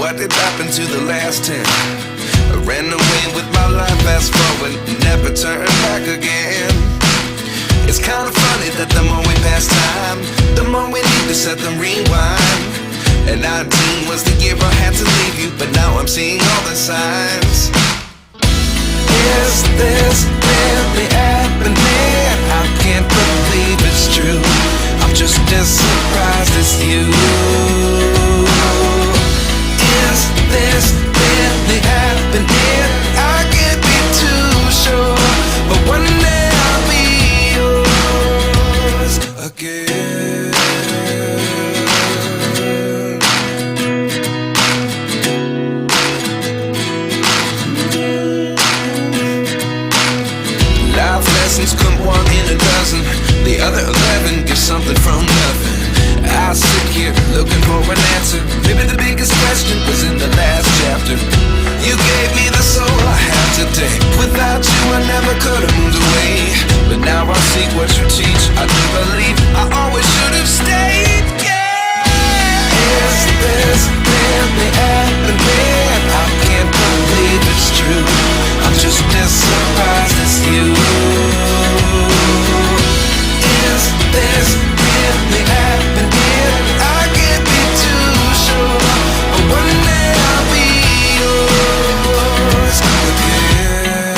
what did happen to the last 10? I ran away with my life, fast forward, never turn back again. It's kind of funny that the more we pass time, the more we need to set them rewind. And 19 was the year I had to leave you, but now I'm seeing all the signs. Is this really happening? I can't believe it's true. I'm just as surprised as you. Is this really happening? I can't be too sure, but one day I'll be yours again. Life lessons come one in a dozen. The other 11 get something from nothing. I sit here looking for an answer. Maybe the biggest question was in the last chapter. You gave me the soul I have today. Without you I never could have moved away. But now I see what you teach. I do believe I always should have stayed. Yeah. Is this really happening? I can't believe it's true. I'm just as surprised as you. Is this really happening? I can't be too sure, but one day I'll be yours again.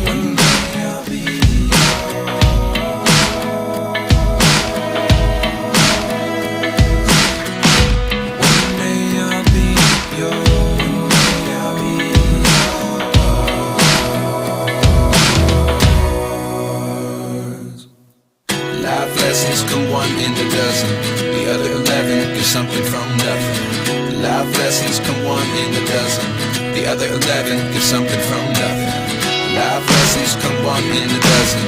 One day I'll be yours. One day I'll be yours. Life lessons come one in a dozen. The other 11 get something from nothing. Life lessons come one in a dozen. The other 11 get something from nothing. Life lessons come one in a dozen.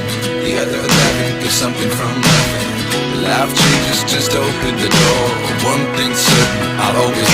The other 11 get something from nothing. Life changes just open the door. One thing's certain, I'll always